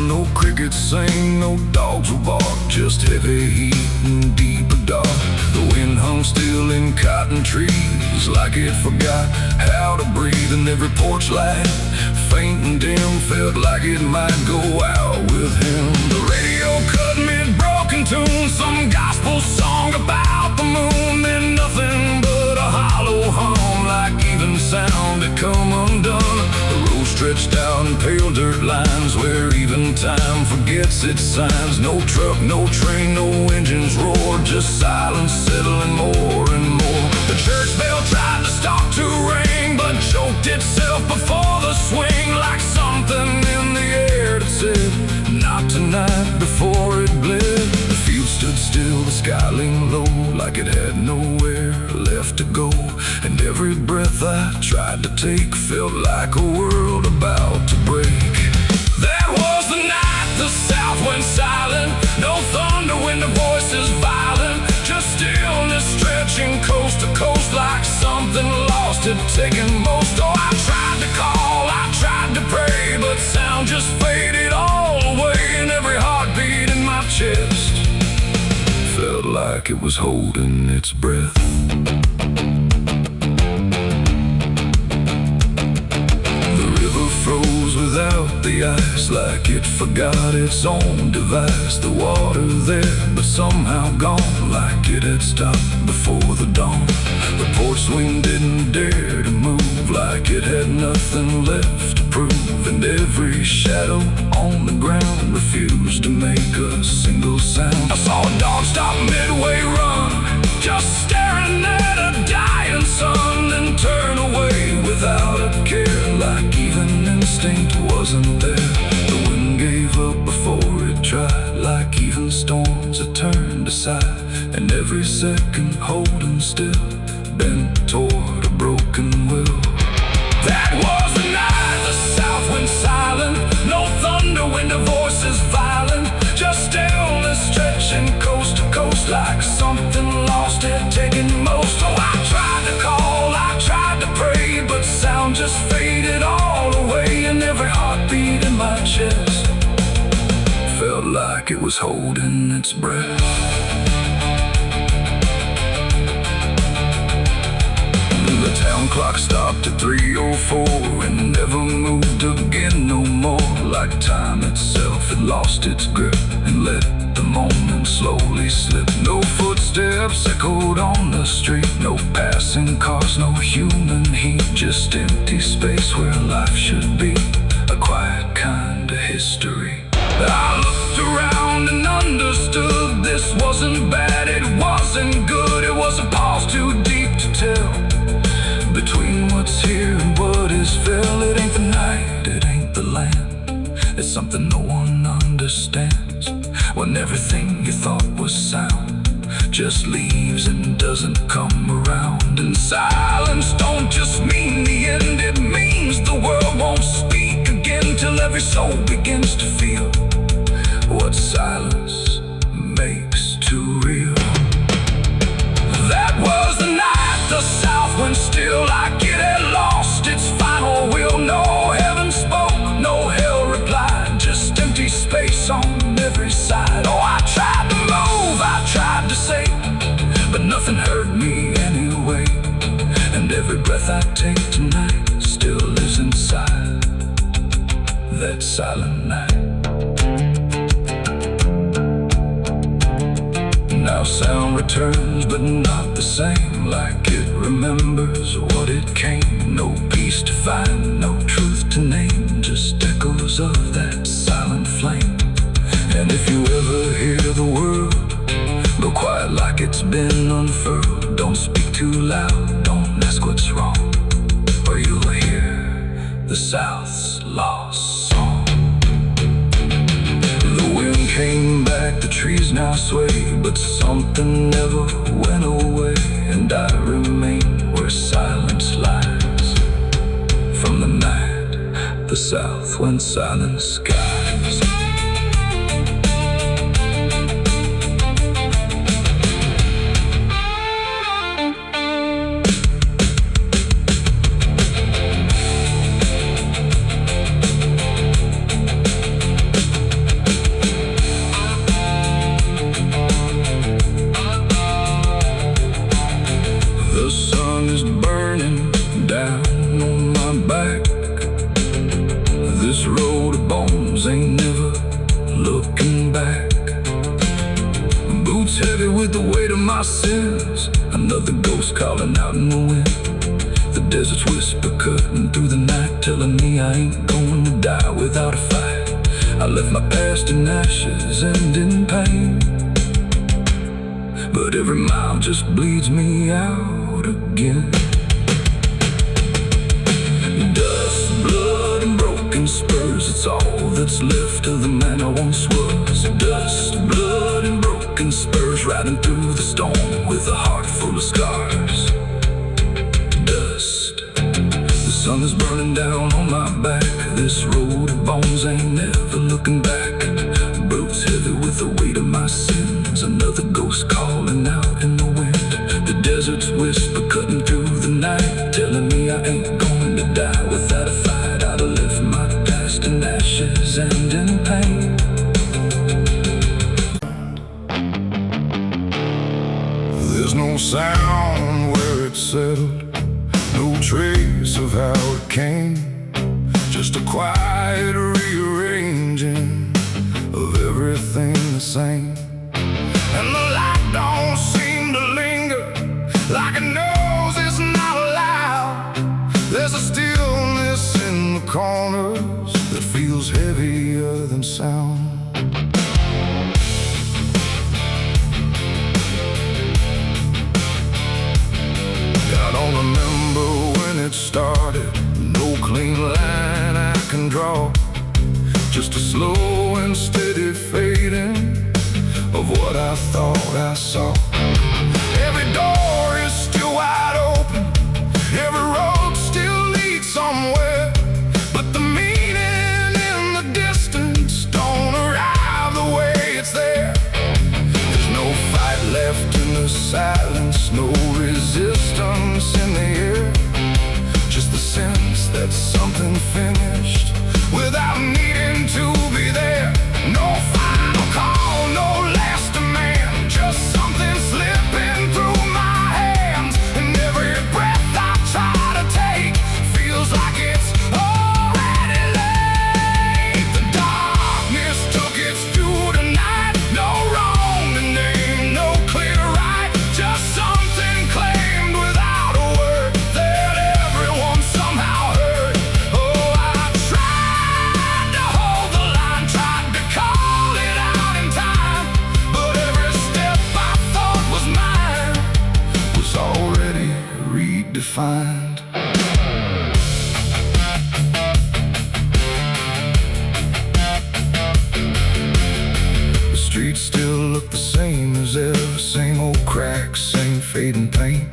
no crickets sing, no dogs will bark, just heavy heat and deeper dark. The wind hung still in cotton trees, like it forgot how to breathe. And every porch light, faint and dim, felt like it might go out with him. The radio cut mid-broken tune, some gospel song about the moon. Then nothing but a hollow hum, like even sound had come undone. The road stretched out in pale dirt lines, where even time forgets its signs. No truck, no train, no engines roar, just silence settling more and more. The church bell tried to stop to ring, but choked itself before the swing, like something in the air that said, not tonight, before it bled. The field stood still, the sky leaned low, like it had nowhere left to go. And every breath I tried to take felt like a world about to break. That was the night the south went silent. No thunder when the voices violent, just stillness stretching coast to coast, like something lost had taken most. Oh, I tried to call, I tried to pray, but sound just faded all away. And every heartbeat in my chest felt like it was holding its breath. Froze without the ice, like it forgot its own device. The water there, but somehow gone, like it had stopped before the dawn. The porch swing didn't dare to move, like it had nothing left to prove. And every shadow on the ground refused to make a single sound. I saw a dog stop midway run, just staring at a dying sun, then turn away without a care, like even instinct wasn't there. The wind gave up before it tried, like even storms had turned aside. And every second holding still, bent toward a broken will. That was the night the south went silent. No thunder when the voices violent, just stillness stretching coast to coast, like something lost had taken most. Oh, I tried to call, I tried to pray, but sound just faded all away. And every heartbeat in my chest felt like it was holding its breath. The town clock stopped at 3:04 and never moved again no more, like time itself had lost its grip and let the moment slowly slip. No footsteps echoed on the street, no passing cars, no human heat, just empty space where life should be, a quiet kind of history. I looked around and understood this wasn't bad, it wasn't good. It was a pause too deep to tell, between what's here and what is fell. It ain't the night, it ain't the land, it's something no one understands. When everything you thought was sound just leaves and doesn't come around. And silence don't just mean the end, it means the world won't speak again, till every soul begins to feel what silence makes too real. That was the night the south went still, like it had lost its final will. No heaven spoke, no hell replied, just empty space on every side. Oh, I tried to move, I tried to say, but nothing heard me anyway. And every breath I take tonight still lives inside that silent night. Now sound returns, but not the same, like it remembers what it came. No peace to find, no truth to name, just echoes of that silent flame. And if you ever hear the world go quiet like it's been unfurled, don't speak too loud, don't ask what's wrong, or you'll hear the South's lost song. The wind came back, the trees now sway, but something never went away. And I remain where silence lies, from the night the South went silent skies. never looking back. Boots heavy with the weight of my sins, another ghost calling out in the wind. The desert's whisper cutting through the night, telling me I ain't going to die without a fight. I left my past in ashes and in pain, but every mile just bleeds me out again. Dust, blood, and broken spurs, it's all that's left of the man I once was. Dust, blood, and broken spurs, riding through the storm with a heart full of scars. Dust, the sun is burning down on my back. This road of bones ain't never looking back. Boots heavy with the weight of my sins, another ghost calling out in the wind. The desert's whisper cutting through the night, telling me I ain't going to die without a fight. I'd have left my past in ashes and in pain. There's no sound where it settled, no trace of how it came, just a quiet rearranging of everything the same. And the light don't seem to linger, like it knows it's not allowed. There's a stillness in the corners that feels heavier than sound. I don't remember when it started, no clean line I can draw, just a slow and steady fading of what I thought I saw. Every door is still wide open, every road still leads somewhere, but the meaning in the distance don't arrive the way it's there. There's no fight left in the silence, no resistance in the air, just the sense that something finished without needing to be there. No final call, no last demand, just something slipping through my hands. And every breath I try to take feels like it's already late. The darkness took its due tonight, no wrong to name, no clear right, just something claimed without a word that everyone somehow heard. Oh, I tried to hold the line, tried to call it out in time, but every step I thought was mine was already redefined. The streets still look the same as ever, same old cracks, same fading paint,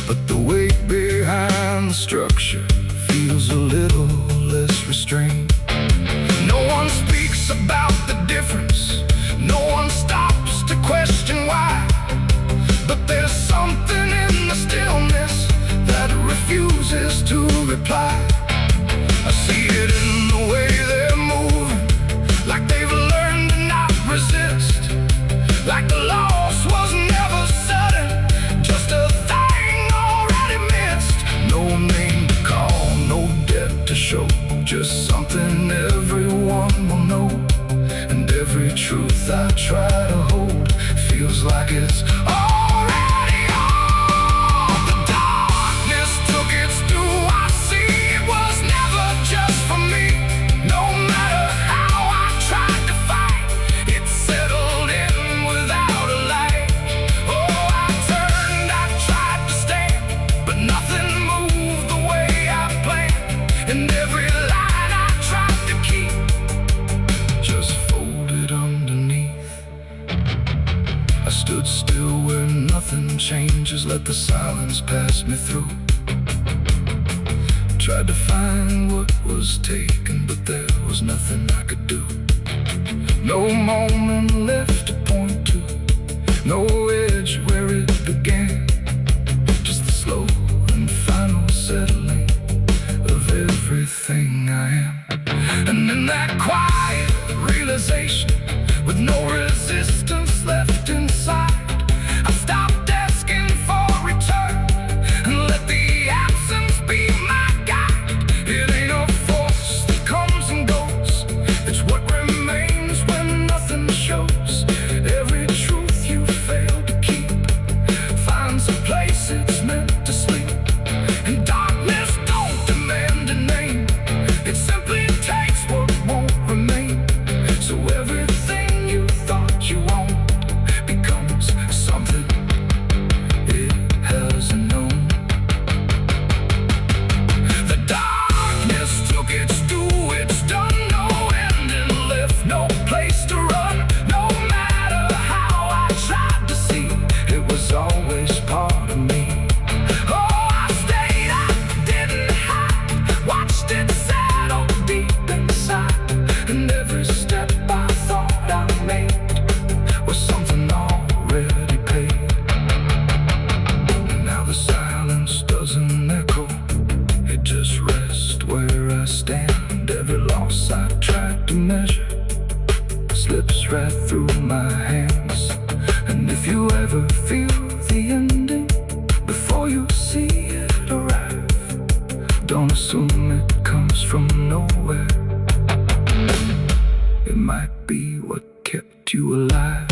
but the weight behind the structure feels a little less restrained. No one speaks about the difference, no one stops to question why, but there's something in the stillness that refuses to reply. I see it in the way they're moving, like they've learned to not resist, like the loss was never sudden, just a thing already missed. No name to call, no debt to show, just something everyone will know. And every truth I try to hold feels like it's already old. The darkness took its due, I see it was never just for me. No matter how I tried to fight, it settled in without a light. Oh, I turned, I tried to stand, but nothing moved the way I planned. And every line I tried to keep just folded underneath. I stood still where nothing changes, let the silence pass me through. Tried to find what was taken, but there was nothing I could do. No moment left to point to, no edge where it began, just the slow and final settling of everything I am. And in that quiet realization, with no resistance left inside, I stopped asking for return and let the absence be my guide. It ain't a force that comes and goes, it's what remains. runs right through my hands. And if you ever feel the ending before you see it arrive, don't assume it comes from nowhere. It might be what kept you alive.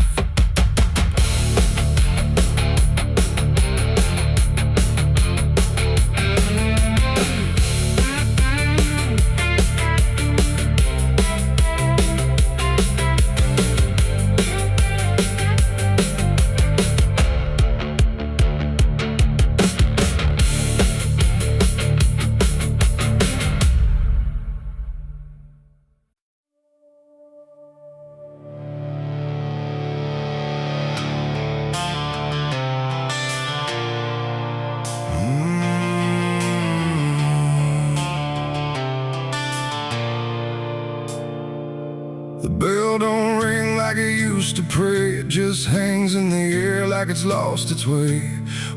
The bell don't ring like it used to pray. It just hangs in the air like it's lost its way.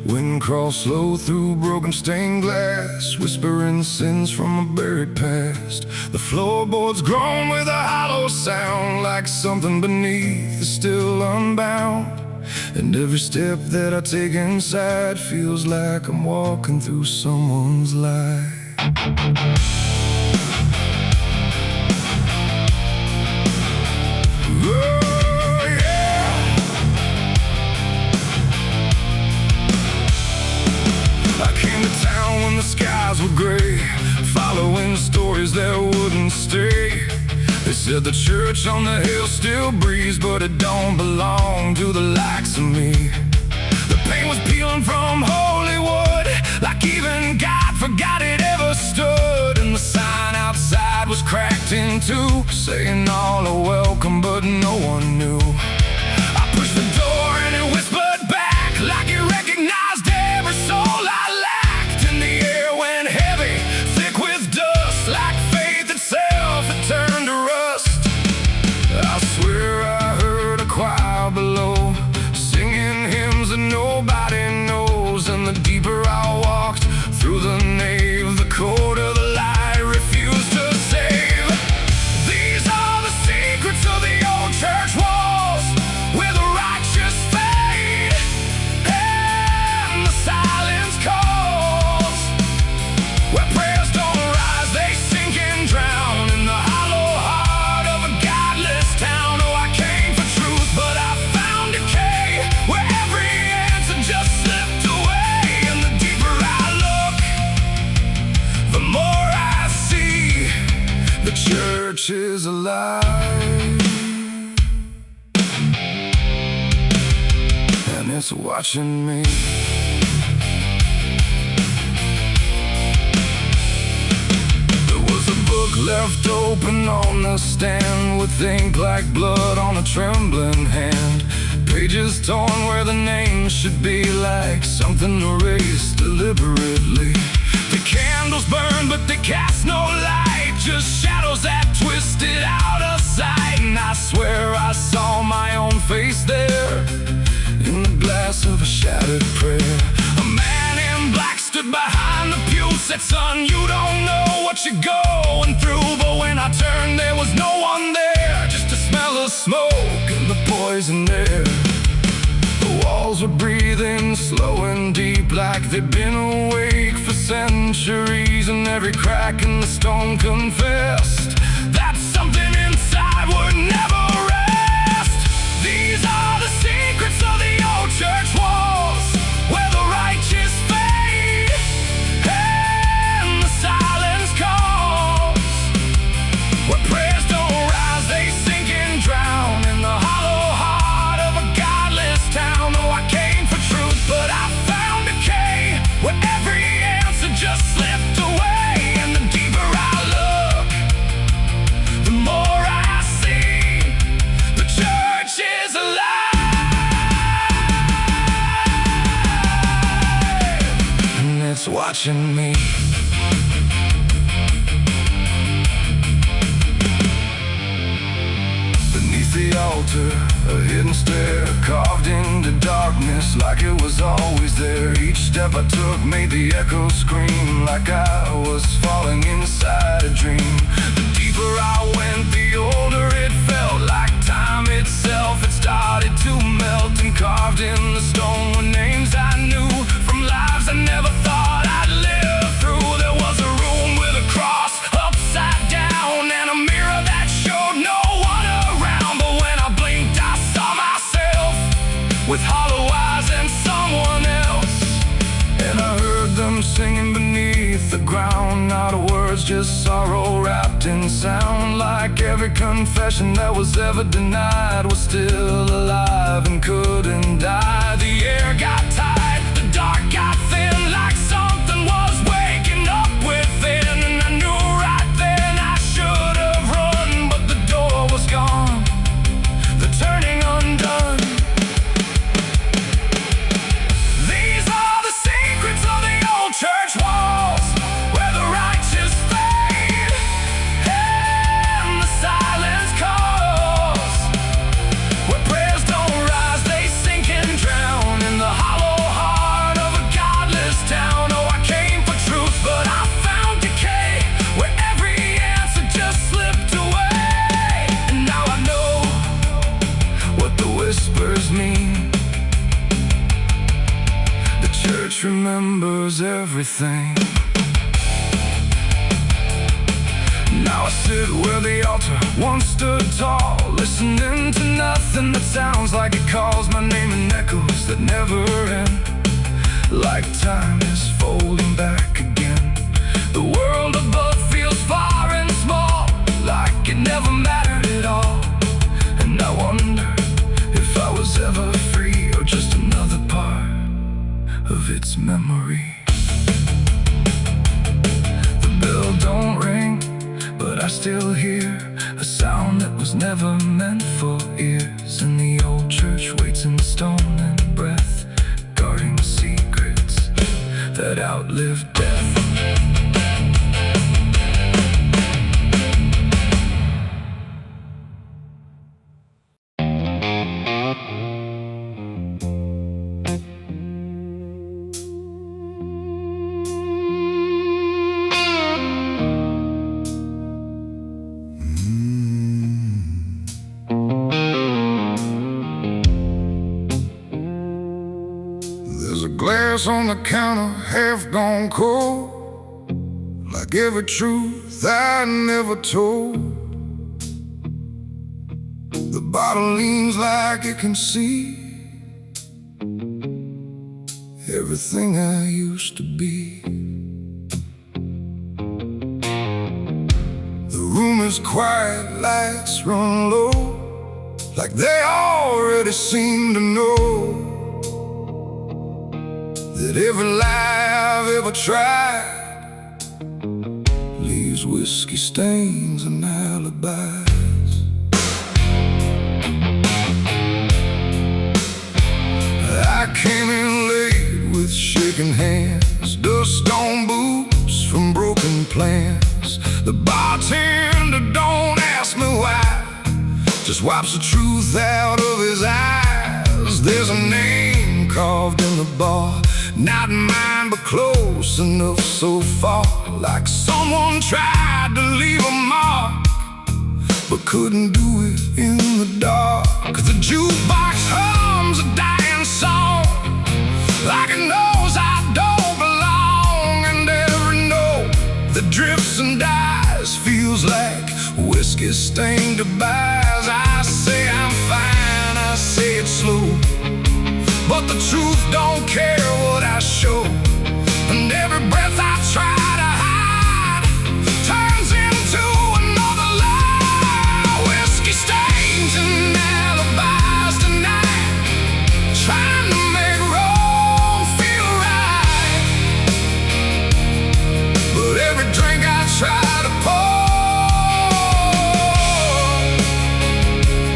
Wind crawls slow through broken stained glass, whispering sins from a buried past. The floorboards groan with a hollow sound, like something beneath is still unbound. And every step that I take inside feels like I'm walking through someone's life. The skies were gray, following stories that wouldn't stay. They said the church on the hill still breathes, but it don't belong to the likes of me. The paint was peeling from Hollywood, like even God forgot it ever stood. And the sign outside was cracked in two, saying all are welcome, but no one knew. I pushed the door and it whispered back, like it recognized every soul I lacked. Church is alive, and it's watching me. There was a book left open on the stand, with ink like blood on a trembling hand. Pages torn where the name should be, like something erased deliberately. The candles burn, but they cast no light, just shadows that twisted out of sight. And I swear I saw my own face there, in the glass of a shattered prayer. A man in black stood behind the pew, said, "Son, you don't know what you're going through." But when I turned, there was no one there, just a smell of smoke and the poison air. The walls were breathing slow and deep, like they'd been awake for centuries. And every crack in the stone confessed that something inside would never rest. These are the secrets of the old church walls, where the righteous fade and the silence calls, where prayers don't rise, they sink and drown in the hollow heart of a godless town. Oh, I came for truth, but I found decay, where every answer just slipped away. And the deeper I look, the more I see. The church is alive, and it's watching me. Beneath the altar, a hidden stair carved into darkness, like it was always there. Each step I took made the echoes scream, like I was falling inside a dream. The deeper I went, the older it felt, like time itself with hollow eyes and someone else. And I heard them singing beneath the ground, not words, just sorrow wrapped in sound. Like every confession that was ever denied was still alive and couldn't die. The air got tight, the dark got thin, like something was waking up within. And I knew right then I should have run, but the door was gone, the turning undone. These are the secrets of the old church walls, where the righteous fade and the silence calls, where prayers don't rise, they sink and drown in the hollow heart of a godless town. Oh, I came for truth, but I found decay, where every answer just slipped away. And now I know what the whispers mean. The church remembers everything. Now I sit where the altar once stood tall, listening to nothing that sounds like it calls my name in echoes that never end. Like time is folding back again. The world above feels far and small, like it never mattered at all. And I wonder if I was ever free, or just another part of its memory. The bell don't ring, but I still hear a sound that was never meant for ears. And the old church waits in stone and breath, guarding secrets that outlive death. There's a glass on the counter, half gone cold, like every truth I never told. The bottle leans like it can see everything I used to be. The room is quiet, lights run low, like they already seem to know that every lie I've ever tried leaves whiskey stains and alibis. I came in late with shaking hands, dust on boots from broken plans. The bartender don't ask me why, just wipes the truth out of his eyes. There's a name carved in the bar, not mine but close enough so far, like someone tried to leave a mark but couldn't do it in the dark. The jukebox hums a dying song, like it knows I don't belong. And every note that drifts and dies feels like whiskey stained goodbyes. I say I'm fine, I say it slow, but the truth don't care what I show. And every breath I try to hide turns into another lie. Whiskey stains and alibis tonight, trying to make wrong feel right. But every drink I try to pour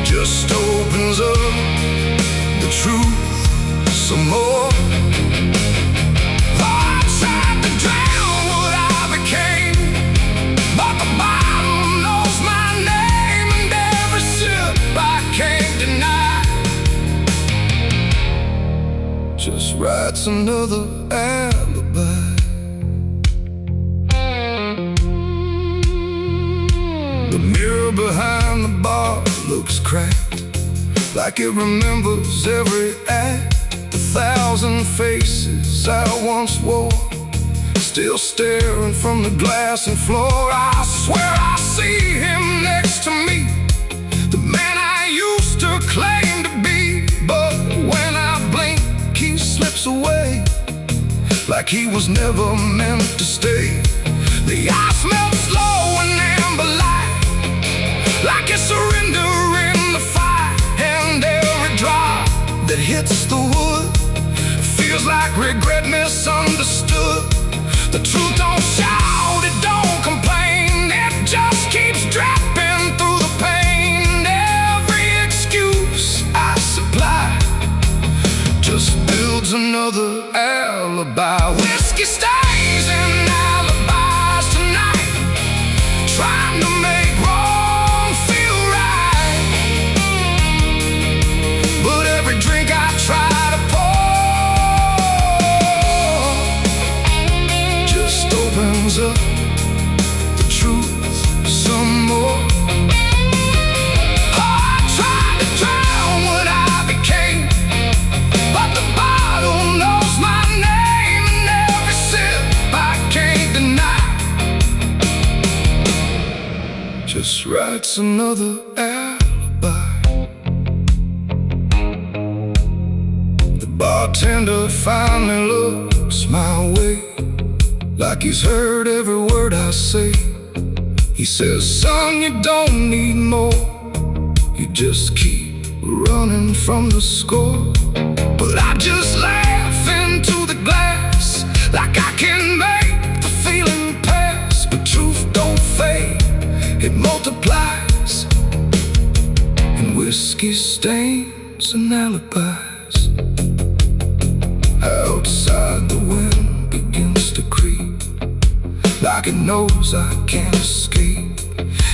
just opens up the truth some more. I tried to drown what I became, but the bottle knows my name, and every sip I can't deny just writes another alibi. The mirror behind the bar looks cracked, like it remembers every act. 1,000 faces I once wore, still staring from the glass and floor. I swear I see him next to me, the man I used to claim to be. But when I like he was never meant to stay. The ice melts slow and amber light, like a surrender in the fire. And every drop that hits the wood feels like regret misunderstood. The truth don't shout, it don't complain, it just keeps dropping through the pain. Every excuse I supply just builds another alibi. Whiskey stains and alibis tonight, trying to make wrong feel right. But every drink I try to pour just opens up the truth some more. I tried to drown what I became, but the bottle knows my name, and every sip I can't deny just writes another alibi. The bartender finally looks my way, like he's heard every word I say. He says, son, you don't need more, you just keep running from the score. But I just laugh into the glass, like I can make the feeling pass. But truth don't fade, it multiplies, and whiskey stains and alibis. Outside the wind begins to creep, like it knows I can't escape.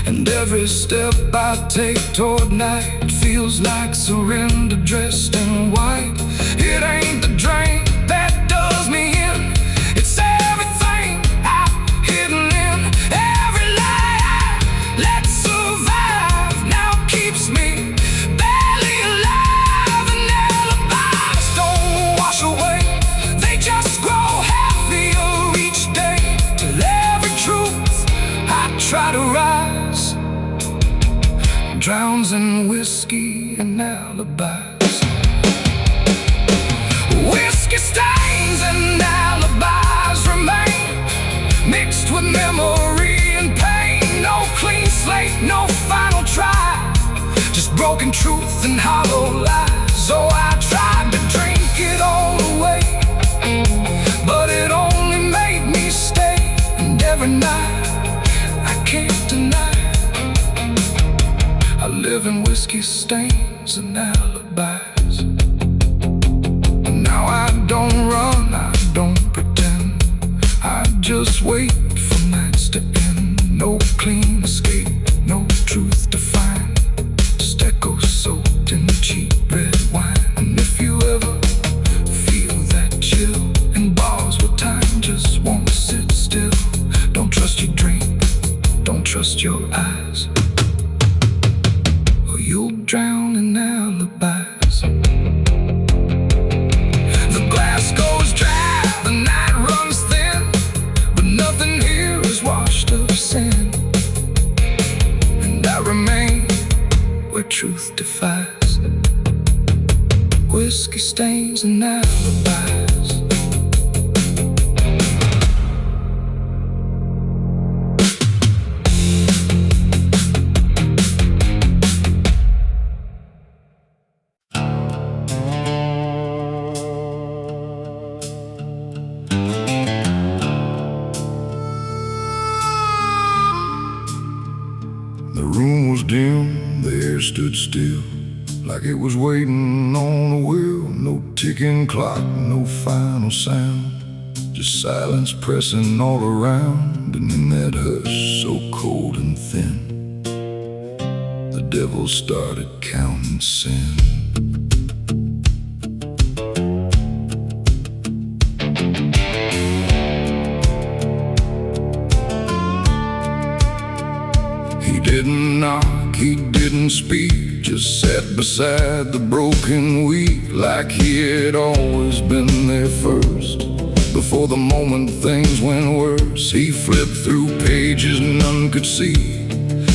And every step I take toward night feels like surrender dressed in white. It ain't the drink that does me in, it's everything I've hidden in. Every lie I let survive now keeps me barely alive. And alibis don't wash away, they just grow heavier each day, till every truth I try to rise drowns in whiskey and alibis. Whiskey stains and alibis remain, mixed with memory and pain. No clean slate, no final try, just broken truth and hollow lies. So I tried to drink it all away, but it only made me stay. And every night I can't deny I live in whiskey stains and alibis. And now I don't run, I don't pretend, I just wait for nights to end. No clean escape, no truth to find, just echoes soaked in cheap red wine. And if you ever feel that chill in bars where time just won't sit still, don't trust your dream, don't trust your eyes, you'll drown in alibis. The glass goes dry, the night runs thin, but nothing here is washed of sin. And I remain where truth defies, whiskey stains and alibis. The room was dim, the air stood still, like it was waiting on a wheel. No ticking clock, no final sound, just silence pressing all around. And in that hush so cold and thin, the devil started counting sin. He didn't knock, he didn't speak, just sat beside the broken wheat, like he had always been there first. Before the moment things went worse, he flipped through pages none could see,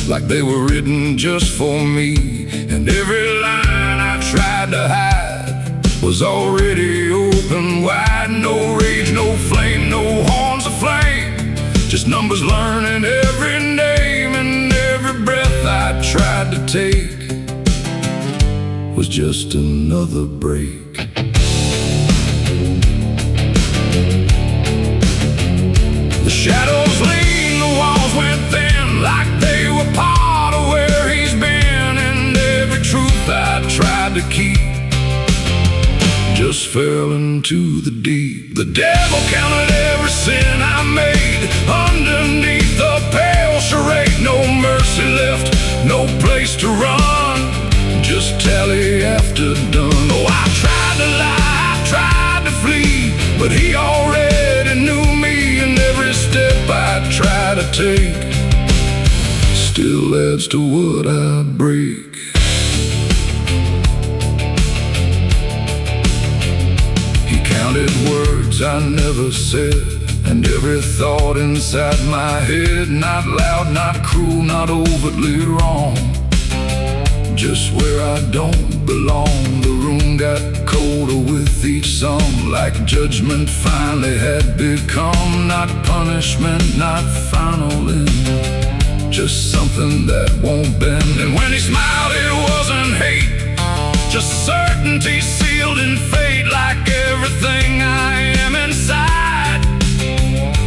like they were written just for me. And every line I tried to hide was already open wide. No rage, no flame, numbers, learning every name, and every breath I tried to take was just another break. The shadows lean, the walls went thin, like they were part of where he's been, and every truth I tried to keep just fell into the deep. The devil counted every sin I made underneath the pale charade. No mercy left, no place to run, just tally after done. Oh, I tried to lie, I tried to flee, but he already knew me, and every step I try to take still adds to what I break. Counted words I never said, and every thought inside my head, not loud, not cruel, not overtly wrong, just where I don't belong. The room got colder with each song, like judgment finally had become not punishment, not final end, just something that won't bend. And when he smiled, it wasn't hate, just certainty sealed in fate, like everything I am inside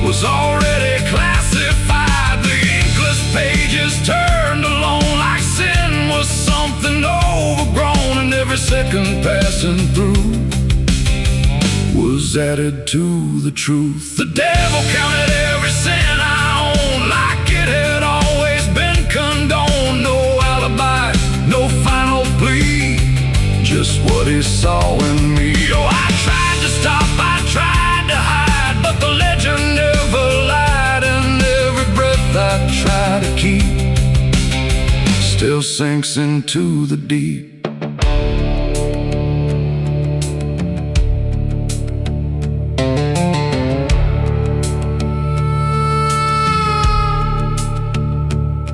was already classified. The inkless pages turned alone, like sin was something overgrown, and every second passing through was added to the truth. The devil counted every sin I owned, like it had always been condoned. No alibi, no final plea, just what he saw in me. Oh, I tried to stop, I tried to hide, but the legend never lied, and every breath I try to keep still sinks into the deep.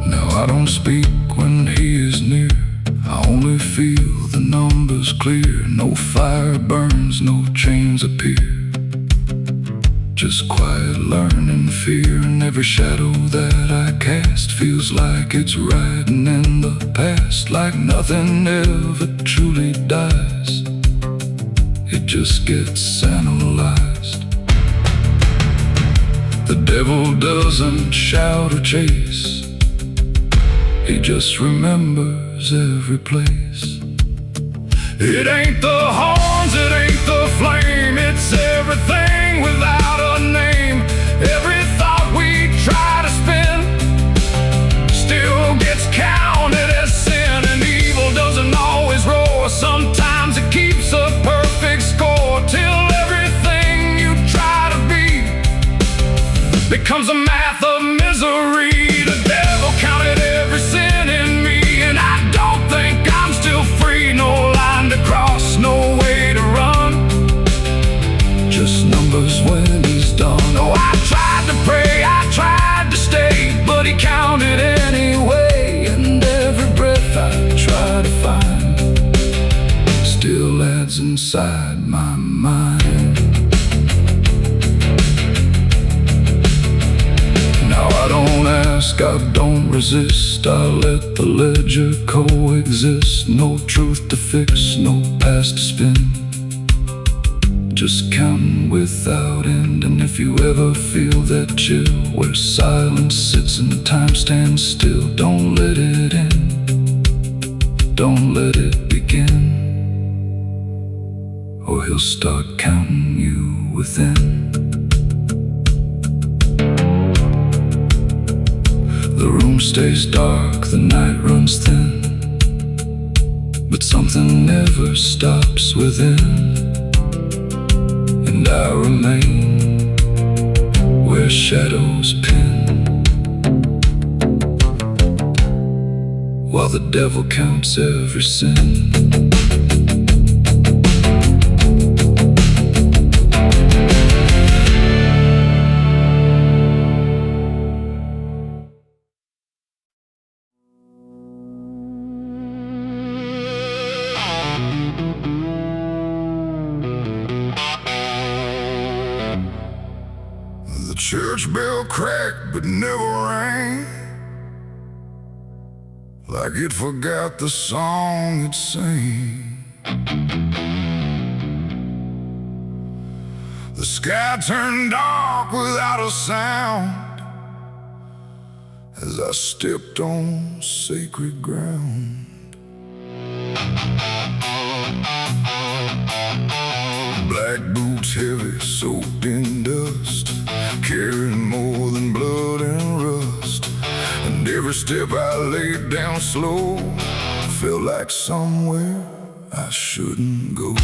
Now I don't speak when he is near, I only feel the numbers clear. No fire burns, no chains appear, just quiet learning fear. And every shadow that I cast feels like it's riding in the past, like nothing ever truly dies, it just gets analyzed. The devil doesn't shout or chase, he just remembers every place. It ain't the horns, it ain't the flame, it's everything without a name. Every thought we try to spin still gets counted as sin, and evil doesn't always roar. Sometimes it keeps a perfect score, till everything you try to be becomes a math of misery. The devil counted every sin in me, and I don't think I'm still free. No line to cross, no way to run, just numbers when he's done. Oh, I tried to pray, I tried to stay, but he counted anyway, and every breath I try to find still adds inside my mind. Now I don't ask, I don't resist, I let the ledger coexist. No truth to fix, no past to spin, just counting without end. And if you ever feel that chill where silence sits and time stands still, don't let it end, don't let it begin, or he'll start counting you within. The room stays dark, the night runs thin, but something never stops within, and I remain where shadows pin, while the devil counts every sin. church bell cracked but never rang, like it forgot the song it sang. The sky turned dark without a sound as I stepped on sacred ground. Black boots heavy, soaked in dust, carrying more than blood and rust. And every step I laid down slow felt like somewhere I shouldn't go.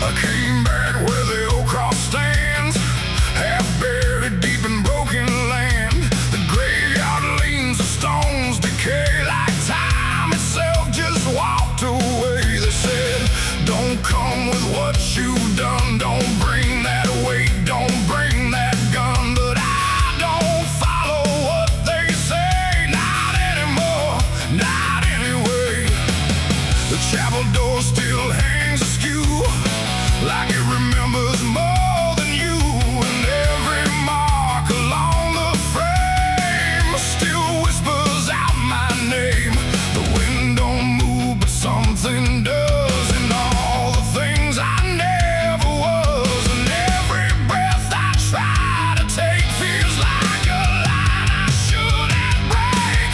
I came back where the old cross stands, half buried deep in broken land. The graveyard leans, the stones decay like time itself just walked away. They said, don't come with what you've done, don't bring that weight, don't bring that gun. But I don't follow what they say, not anymore, not anyway. The chapel door still hangs askew, like it remembers more than you. And every mark along the frame still whispers out my name. The wind don't move, but something does, and all the things I never was. And every breath I try to take feels like a line I shouldn't break.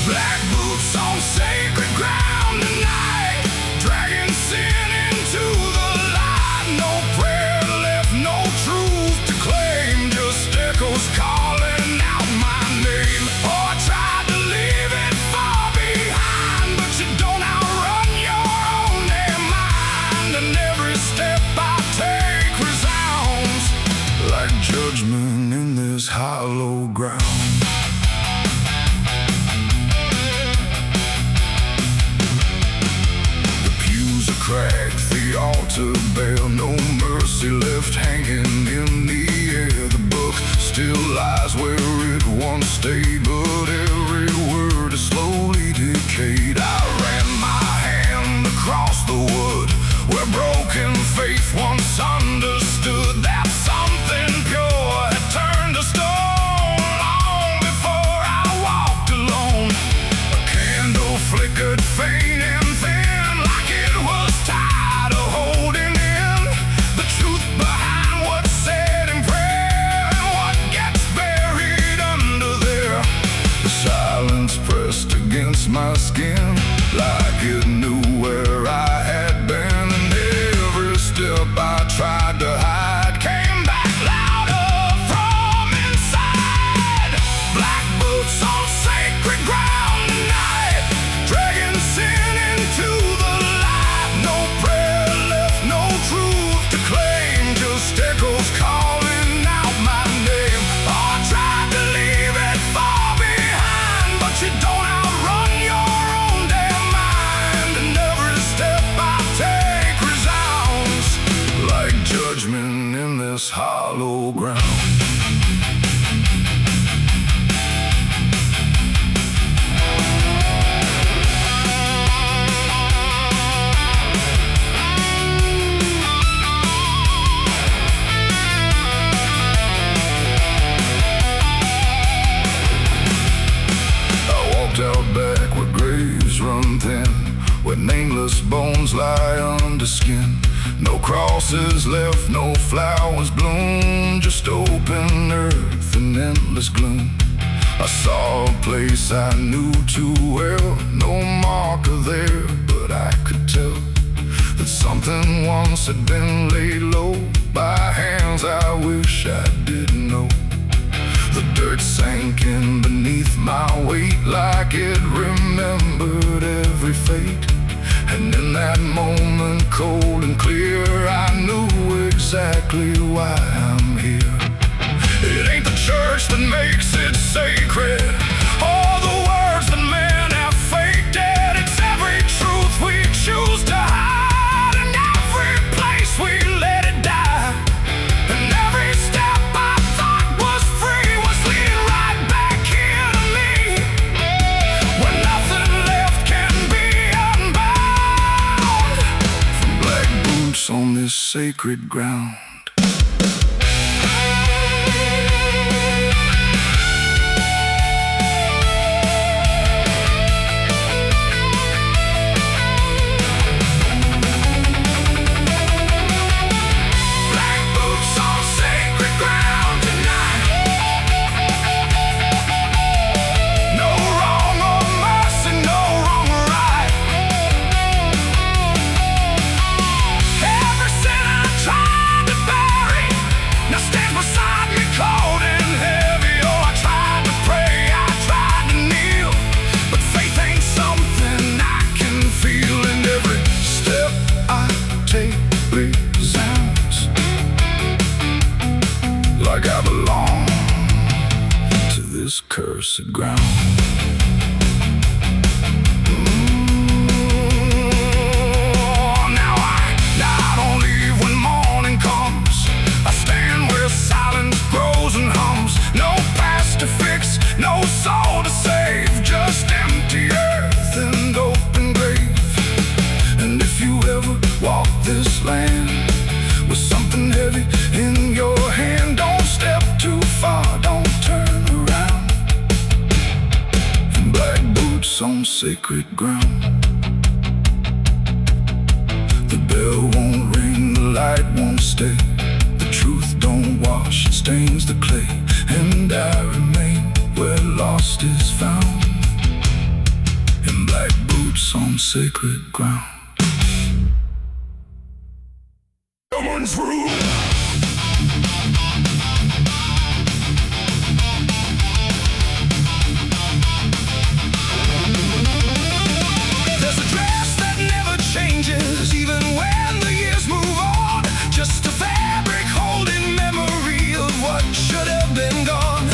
Black boots on sacred ground tonight, dragging sin into the light. No prayer left, no truth to claim, just echoes calling out my name. Oh, I tried to leave it far behind, but you don't outrun your own damn mind. And every step I take resounds like judgment in this hollow ground. The pews are cracked, the altar bare, no mercy left hanging in the air. The book still lies where it once stayed, but every word is slowly decayed. I ran my hand across the wood where broken faith once understood that something pure had turned to stone long before I walked alone. A candle flickered faint and thin, like it was tired of holding in the truth behind what's said in prayer and what gets buried under there. The silence pressed against my skin, like it knew where I had been. And every step I tried to hide came back louder from inside. Black boots on sacred ground tonight, dragging sin into the light. No prayer left, no truth to claim, just echoes calling out my name. Oh, I tried to leave it far behind, but you don't outrun your own damn mind. And every step I take resounds like judgment in this hollow ground. I walked out back where graves run thin, where nameless bones lie under skin. No crosses left, no flowers bloom, just open earth and endless gloom. I saw a place I knew too well, no marker there, but I could tell that something once had been laid low by hands I wish I didn't know. The dirt sank in beneath my weight, like it remembered every fate. And in that moment, cold and clear, I knew exactly why I'm here. It ain't the church that makes it sacred, or the words that men have faked it. It's every truth we choose to hide, and every place we let it die. And every step I thought was free was leading right back here. this sacred ground. Like I belong to this cursed ground. Now I don't leave when morning comes. I stand where silence grows and hums. No past to fix, no soul to save, just empty earth and open grave. And if you ever walk this land with something heavy in your hand, don't step too far, don't turn around. Black boots on sacred ground. The bell won't ring, the light won't stay. The truth don't wash, it stains the clay. And I remain where lost is found, in black boots on sacred ground. Someone's room. There's a dress that never changes, even when the years move on. Just a fabric holding memory of what should have been gone.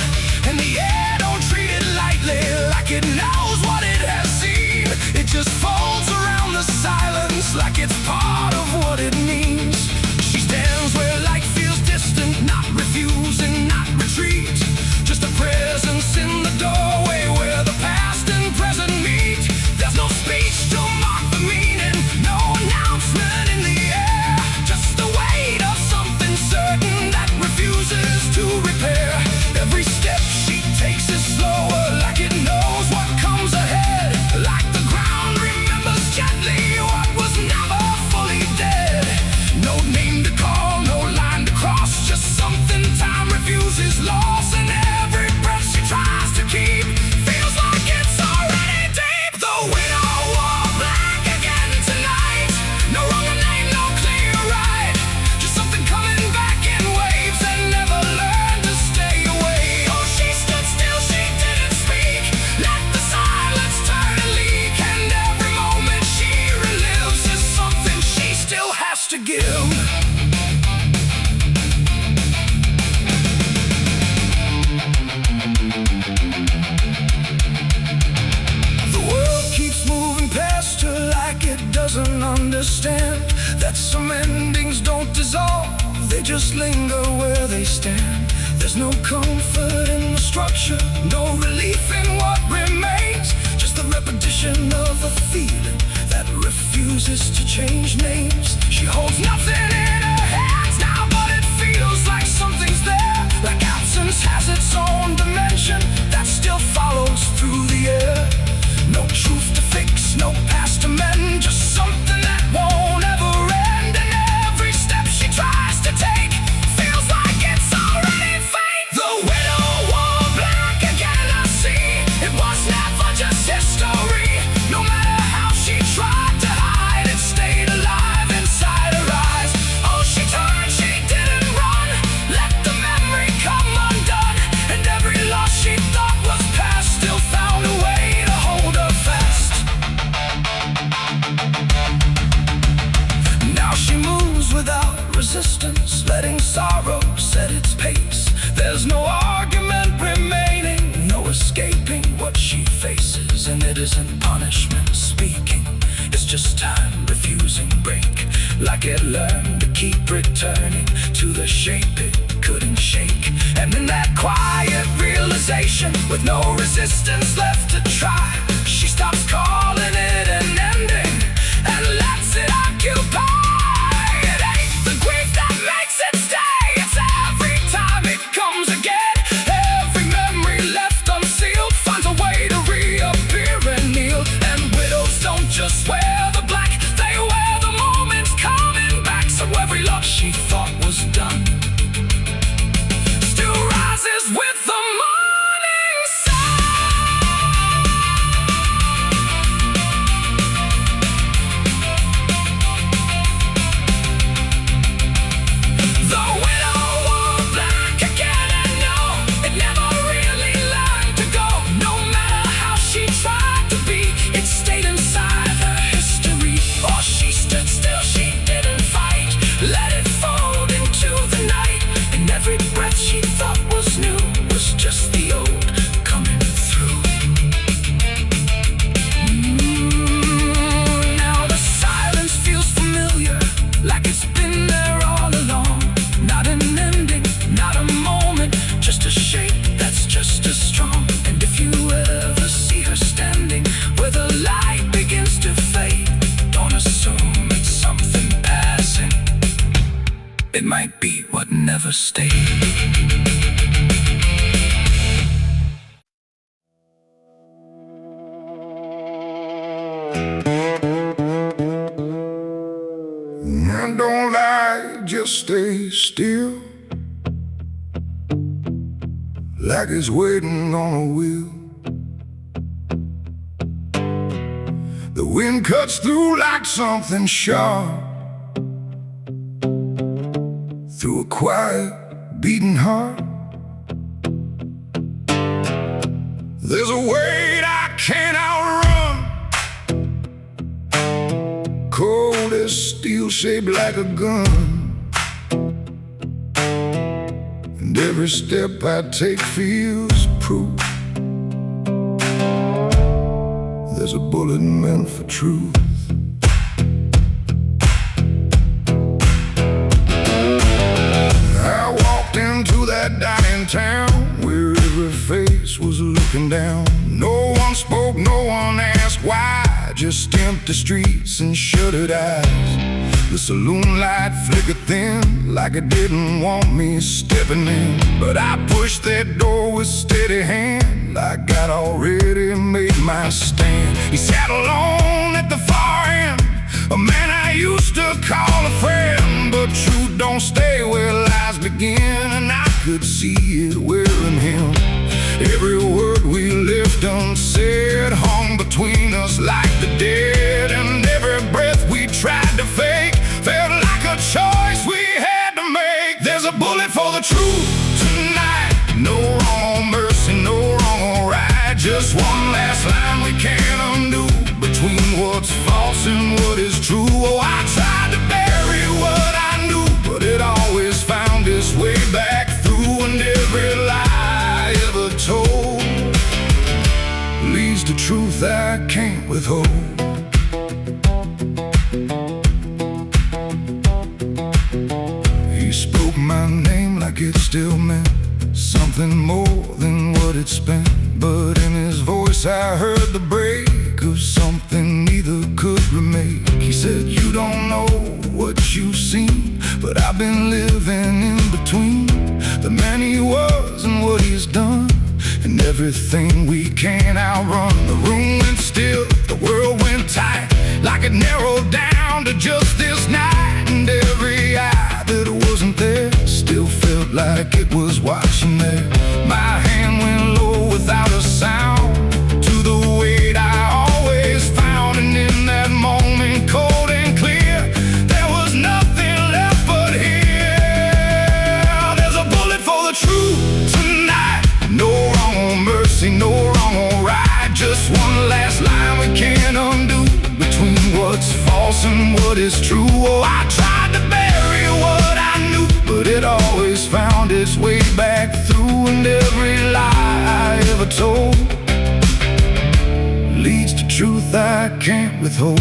And the air don't treat it lightly, like it knows what it has seen. It just folds around the silence like it's part of what it means. She stands where light feels distant, not refusing, not retreat. Just a presence in the doorway where the past and present meet. There's no speech to mark the meaning, no announcement in the air. Just the weight of something certain that refuses to repair. Every step she takes is slower, like it knows what comes ahead. Like the ground remembers gently what was never fully dead. No name to call, no line to cross, just something time refuses loss. And every breath she tries to keep feels like it's already deep. The widow wore black again tonight. No wrong name, no clear right. Just something coming back in waves and never learned to stay away. Oh, she stood still, she didn't speak. Let the silence turn and leak. And every moment she relives is something she still has to give. The world keeps moving past her like it doesn't understand that some endings don't dissolve, they just linger where they stand. There's no comfort in the structure, no relief in what remains. Just the repetition of a feeling that refuses to change names. She holds nothing in her hands now, but it feels like something's there. Like absence has its own dimension that still follows through the air. No truth to fix, no past to mend, just something that won't ever end. And every step she tries to take feels like it's already fate. The widow wore black again, I see. It was never just history. No matter how she tried to hide, it stayed alive inside her eyes. Oh, she turned, she didn't run. Let the memory come undone. And every loss she thought was past still found a way to hold her fast. Now she moves without resistance, letting sorrow set its pace. There's no argument remaining, no escaping what she faces. And it isn't punishment speaking, it's just time refusing break. Like it learned to keep returning to the shape it couldn't shake. And in that quiet realization, with no resistance left to try, she stops calling it an ending and lets it occupy. It ain't The grief that makes it stay, it's every time it comes again. Every memory left unsealed finds a way to reappear and kneel. And widows don't just wear the black, they wear the moments coming back. So every love she thought was done still rises with the morning sun. The widow wore black again, and no, it never really learned to go. No matter how she tried to be, it stayed inside her history. Or she stood still, she didn't fight, let it fold into the night. And every breath she thought was new was just the old coming through. Now the silence feels familiar, like it's been there all along. Not an ending, not a moment, just a shape that's just as strong. And if you ever see her standing where the light begins to fade, don't assume it's something passing. It might be what never stayed. And don't lie, just stay still, like it's waiting on a wheel. The wind cuts through like something sharp, through a quiet, beating heart. There's a weight I can't outrun, cold as steel, shaped like a gun. And every step I take feels proof there's a bullet meant for truth. I walked into that dining town where every face was looking down. No one spoke, no one asked why, just empty streets and shuttered eyes. The saloon light flickered thin, like it didn't want me stepping in. But I pushed that door with steady hand, like I'd already made my stand. He sat alone at the far end, a man I used to call a friend. But truth don't stay where lies begin, and I could see it wearing him. Every word we left unsaid hung between us like the dead. And every breath we tried to fake felt like a choice we had to make. There's a bullet for the truth tonight, no wrong mercy, no wrong or right. Just one last line we can't undo, between what's false and what is true. Oh, I tried to bury what I knew, but it always found its way back through. And every lie I ever told leads to truth I can't withhold. He spoke my name like it still meant something more than what it spent. But in his voice I heard the break of something neither could remake. He said, you don't know what you've seen, but I've been living in between the man he was and what he's done, and everything we can't outrun. The room went still, the world went tight, like it narrowed down to just this night. And every eye that wasn't there still felt like it was watching there. My hand went low without a sound to the weight I always found. And in that moment, cold and clear, there was nothing left but here. There's a bullet for the truth tonight, no wrong or mercy, no wrong or right. Just one last line we can't undo, between what's false and what is true. Oh, I tried to bury what I knew, but it always found its way back through. And every lie I ever told leads to truth I can't withhold.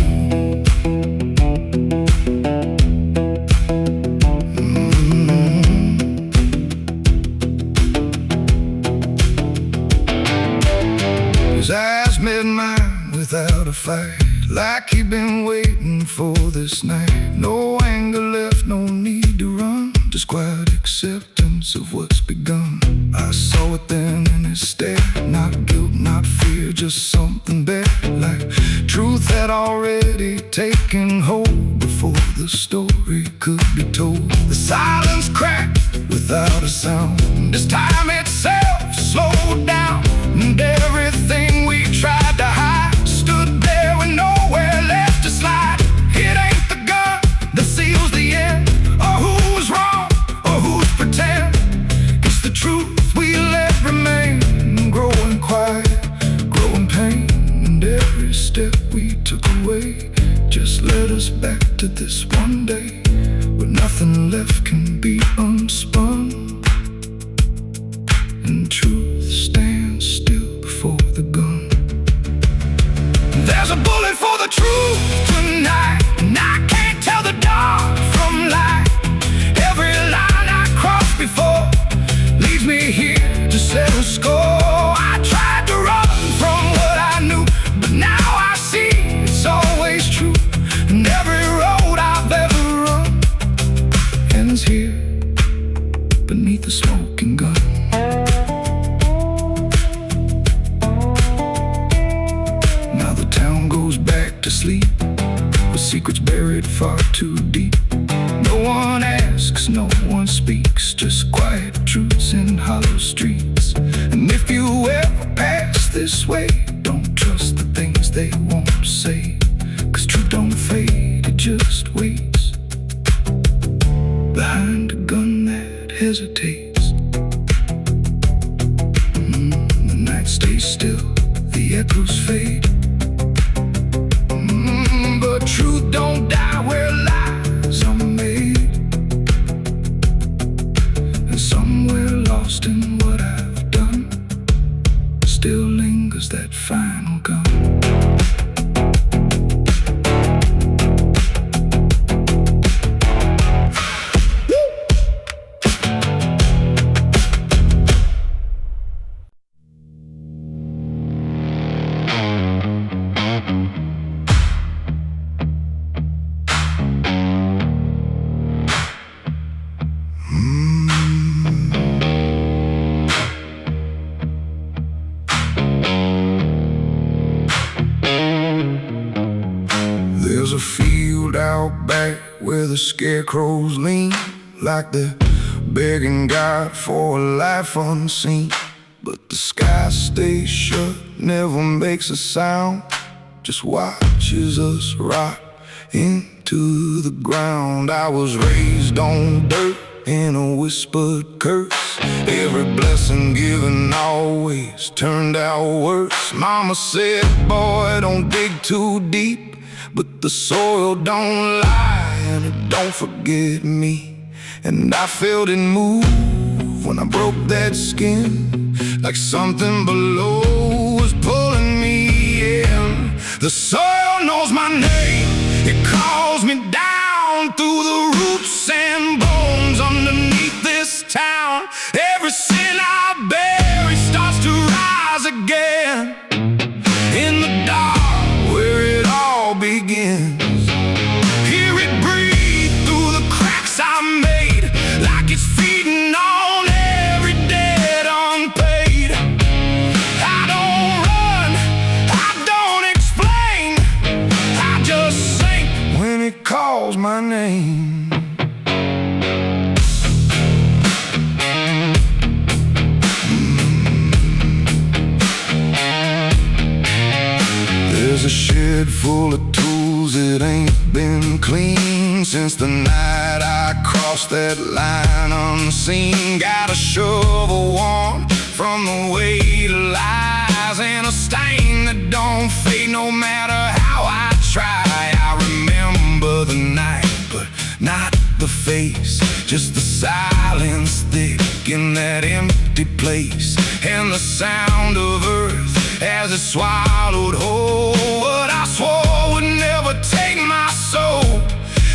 His eyes met mine without a fight, like he'd been waiting for this night. No anger left, no need to run, just quiet acceptance of what's begun. I saw it then in his stare, not guilt, not fear, just something better, like truth had already taken hold before the story could be told. The silence cracked without a sound. This time itself slowed down, and everything we tried to hide stood there with nowhere left to slide. It ain't the gun that seals the end, or who's wrong, or who's pretend. It's the truth we let remain, growing quiet, growing pain. And every step we took away just led us back to this one day, where nothing left can be unspun, and truth stands still before the gun. There's a bullet for the truth tonight, and I can't tell the dark from light. Every line I crossed before leads me here to settle score. I tried to run from what I knew, but now I see it's always true. And every road I've ever run ends here beneath the smoking gun. Now the town goes back to sleep, with secrets buried far too deep. No one asks, no one speaks, just quiet truths in hollow streets. And if you ever pass this way, don't trust the things they won't say, 'cause truth don't fade, it just waits behind a gun that hesitates. The night stays still, the echoes fade, but truth don't die where lies are made. And somewhere lost in what I've done still lingers that final gun. There's a field out back where the scarecrows lean, like they're begging God for a life unseen. But the sky stays shut, never makes a sound, just watches us rot into the ground. I was raised on dirt in a whispered curse. Every blessing given always turned out worse. Mama said, boy, don't dig too deep, but the soil don't lie and it don't forget me. And I felt it move when I broke that skin, like something below was pulling me in. The soil knows my name, it calls me down through the roots and bones underneath this town. Every sin I bury starts to rise again in the dark where it all begins. Hear it breathe through the cracks I made, like it's feeding on every debt unpaid. I don't run, I don't explain, I just sink when it calls my name. There's a shed full of tools that ain't been clean since the night I crossed that line unseen. Got a shovel worn from the weight of lies, and a stain that don't fade no matter how I try. I remember the night, but not the face, just the silence thick in that empty place, and the sound of earth as it swallowed whole what I swore would never take my soul.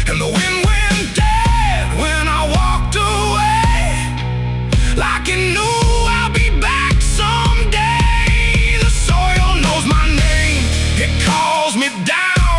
And the wind went dead when I walked away, like it knew I'll be back someday. The soil knows my name, it calls me down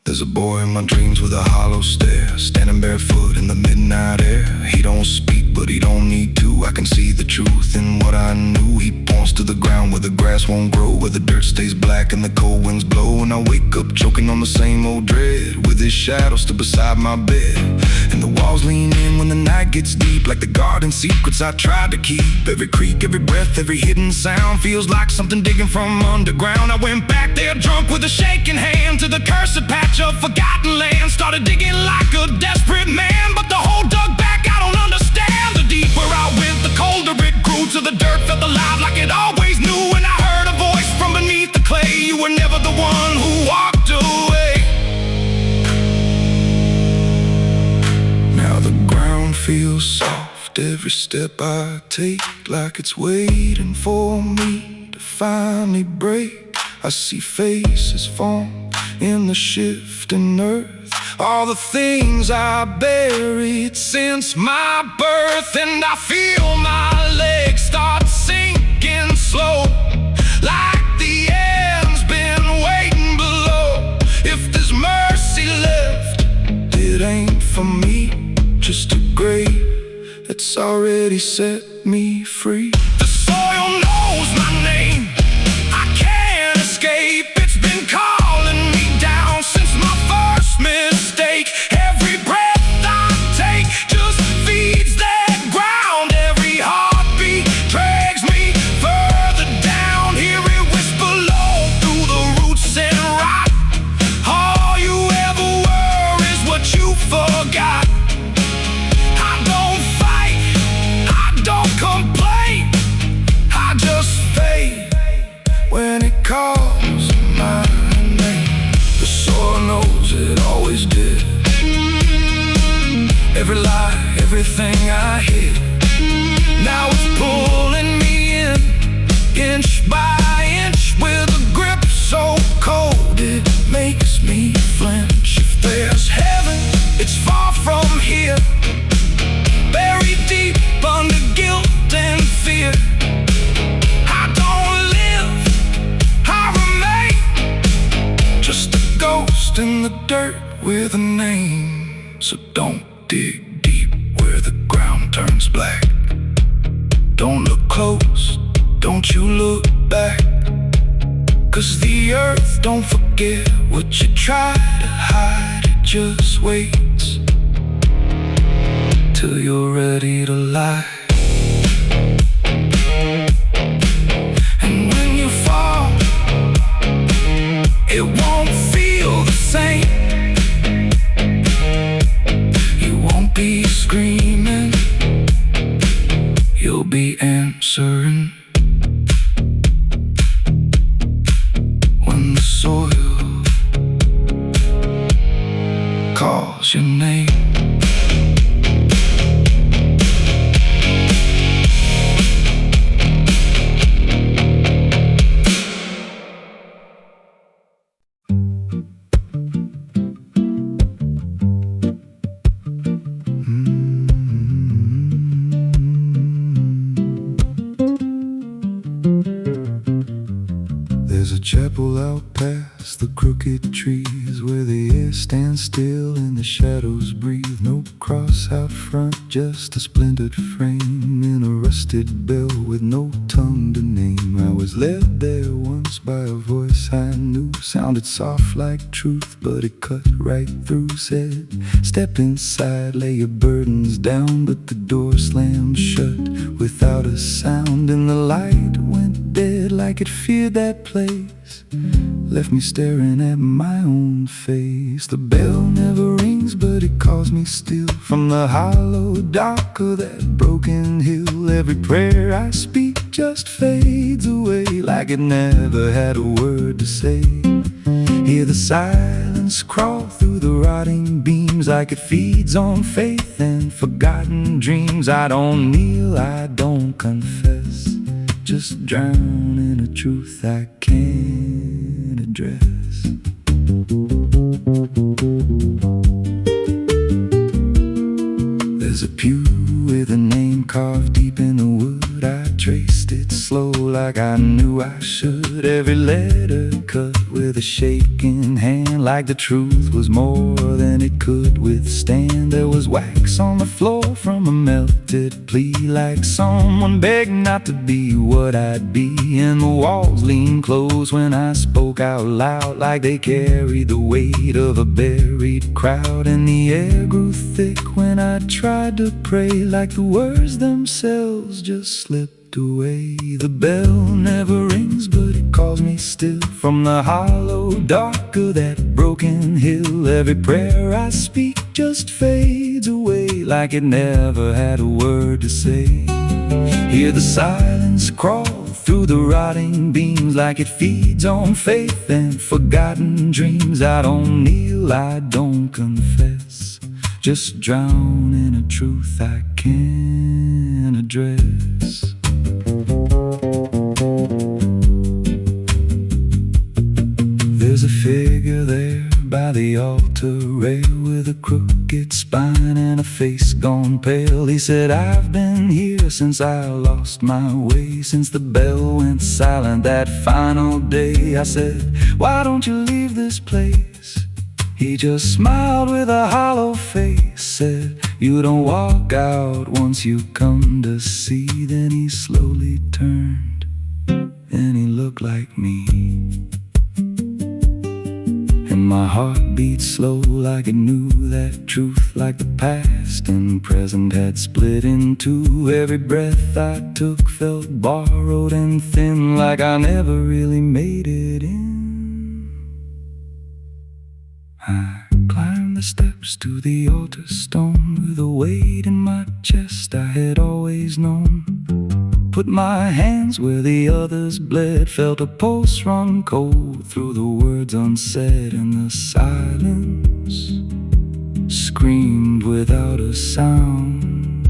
There's a boy in my dreams with a hollow stare, standing barefoot in the midnight air. He don't speak, but he don't need to. I can see the truth in what I knew. He points to the ground where the grass won't grow, where the dirt stays black and the cold winds blow. And I wake up choking on the same old dread, with his shadow still beside my bed. And the walls lean in when the night gets deep, like the garden secrets I tried to keep. Every creak, every breath, every hidden sound feels like something digging from underground. I went back there drunk with a shaking hand to the cursed patch of forgotten land. Started digging like a desperate man, but the hole dug back, I don't understand. The deeper I went, the colder it grew, till the dirt felt alive like it always knew. And I heard a voice from beneath the clay, you were never the one who walked away. Now the ground feels soft, every step I take, like it's waiting for me to finally break. I see faces form in the shifting earth, all the things I buried since my birth. And I feel my legs start sinking slow, like the end's been waiting below. If there's mercy left, it ain't for me, just a grave that's already set me free. The soil knows my name, I can't escape. It's been calling me down since my first mistake. Every breath I take just feeds that ground. Every heartbeat drags me further down. Hear it whisper low through the roots and rot. All you ever were is what you forgot. I don't fight, I don't complain, I just fade when it calls my name. The soil knows it always did. Every lie, everything I hid, now it's pulling me in, inch by inch, with a grip so cold it makes me flinch. If there's heaven, it's far from here, buried deep under guilt and fear. I don't live, I remain, just a ghost in the dirt with a name. So don't dig deep where the ground turns black. Don't look close, don't you look back, 'cause the earth don't forget what you try to hide. It just waits till you're ready to lie. And when you fall, it won't feel the same. You won't be screaming, you'll be answering. When the soil calls your name. There's a chapel out past the crooked trees, where the air stands still and the shadows breathe. No cross out front, just a splintered frame in a rusted bell with no tongue to name. I was led there once by a voice I knew, sounded soft like truth, but it cut right through. Said, step inside, lay your burdens down, but the door slammed shut without a sound. And the light went dead like it feared that place, left me staring at my own face. The bell never rings, but it calls me still, from the hollow dark of that broken hill. Every prayer I speak just fades away, like it never had a word to say. Hear the silence crawl through the rotting beams, like it feeds on faith and forgotten dreams. I don't kneel, I don't confess, just drown in a truth I can't address. There's a pew with a name carved deep in the wood. I traced placed it slow like I knew I should. Every letter cut with a shaking hand, like the truth was more than it could withstand. There was wax on the floor from a melted plea, like someone begged not to be what I'd be. And the walls leaned close when I spoke out loud, like they carried the weight of a buried crowd. And the air grew thick when I tried to pray, like the words themselves just slipped away. The bell never rings, but it calls me still from the hollow dark of that broken hill. Every prayer I speak just fades away, like it never had a word to say. Hear the silence crawl through the rotting beams, like it feeds on faith and forgotten dreams. I don't kneel, I don't confess, just drown in a truth I can't address. There's a figure there by the altar rail, with a crooked spine and a face gone pale. He said, I've been here since I lost my way, since the bell went silent that final day. I said, why don't you leave this place? He just smiled with a hollow face, said, you don't walk out once you come to see. Then he slowly turned and he looked like me. And my heart beat slow like it knew that truth, like the past and present had split in two. Every breath I took felt borrowed and thin, like I never really made it in. I climbed the steps to the altar stone with a weight in my chest I had always known. Put my hands where the others bled, felt a pulse run cold through the words unsaid, and the silence screamed without a sound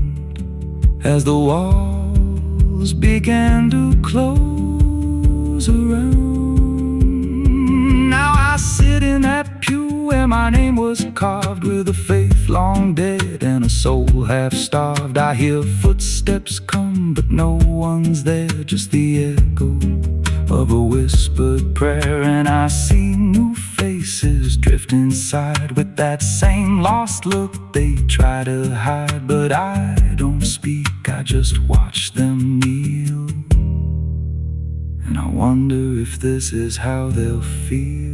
as the walls began to close around. Now I sit in that pew where my name was carved, with a faith long dead and a soul half starved. I hear footsteps come, but no one's there, just the echo of a whispered prayer. And I see new faces drift inside with that same lost look they try to hide. But I don't speak, I just watch them kneel, and I wonder if this is how they'll feel.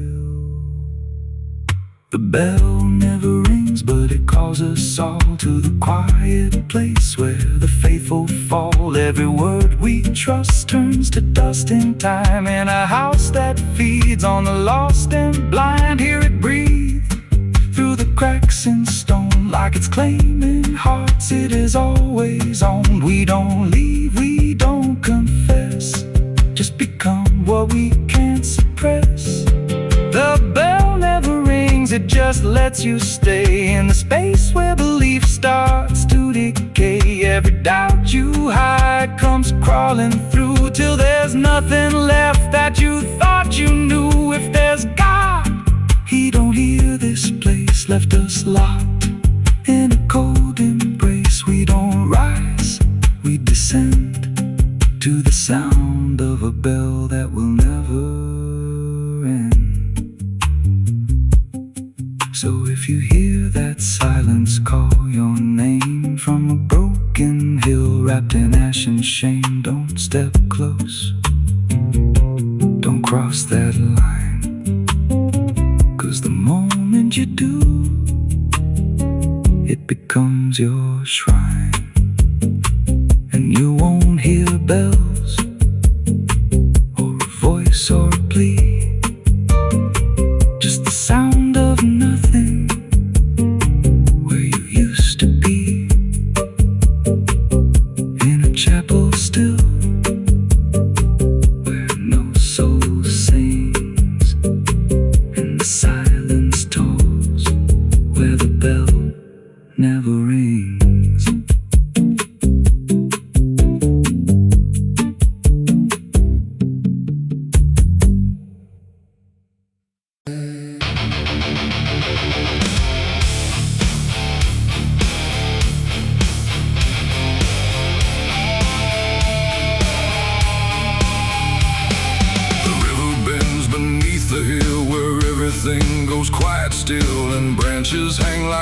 The bell never rings, but it calls us all to the quiet place where the faithful fall. Every word we trust turns to dust in time, in a house that feeds on the lost and blind. Hear it breathe through the cracks in stone, like it's claiming hearts it is always owned. We don't leave, we don't confess, just become what we can't suppress. The bell never rings, it just lets you stay in the space where belief starts to decay. Every doubt you hide comes crawling through, till there's nothing left that you thought you knew. If there's God, He don't hear this place, left us locked in a cold embrace. We don't rise, we descend to the sound of a bell that will never end. So if you hear that silence call your name from a broken hill wrapped in ash and shame, don't step close, don't cross that line, 'cause the moment you do, it becomes your shrine. And you won't hear bells or a voice or a plea, just the sound of nothing where you used to be, in a chapel still where no soul sings, and the silence tolls where the bell never rings.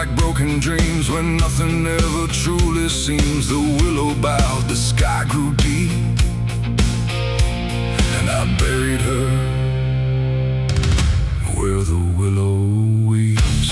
like broken dreams when nothing ever truly seems. The willow bowed, the sky grew deep, and I buried her where the willow weeps.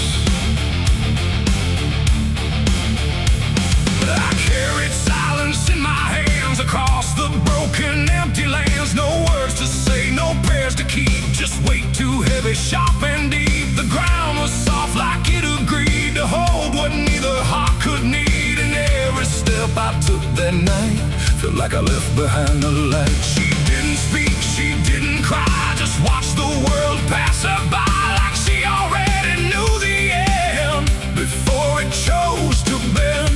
I carried silence in my hands across the broken, empty lands. No words to say, no prayers to keep, just weight too heavy, sharp and deep. The ground was soft like it agreed to hold what neither heart could need. And every step I took that night felt like I left behind the light. She didn't speak, she didn't cry, just watched the world pass her by like she already knew the end before it chose to bend.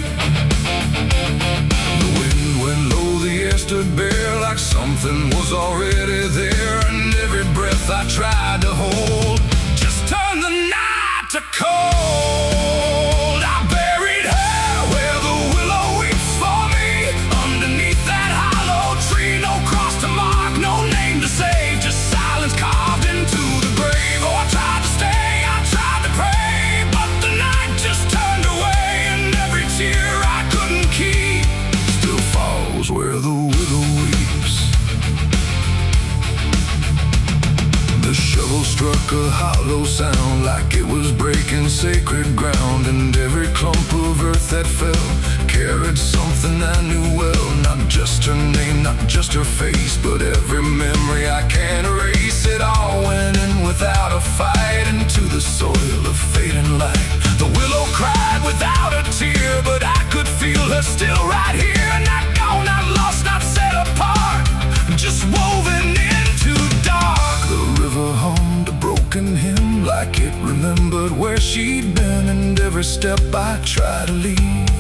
The wind went low, the air stood bare like something was already there. And every breath I tried to hold just turned the night to cold. I buried her where the willow weeps for me, underneath that hollow tree. No cross to mark, no name to save, just silence carved into the grave. Oh, I tried to stay, I tried to pray, but the night just turned away. And every tear I couldn't keep still falls where the willow weeps. The shovel struck a hollow sound like it was breaking sacred ground. And every clump of earth that fell carried something I knew well. Not just her name, not just her face, but every memory I can't erase. It all went in without a fight into the soil of fading light. The willow cried without a tear, but I could feel her still right here. Not gone, not lost, not set apart, just woven into dark. The river hummed a broken hymn like it remembered where she'd been. And every step I try to leave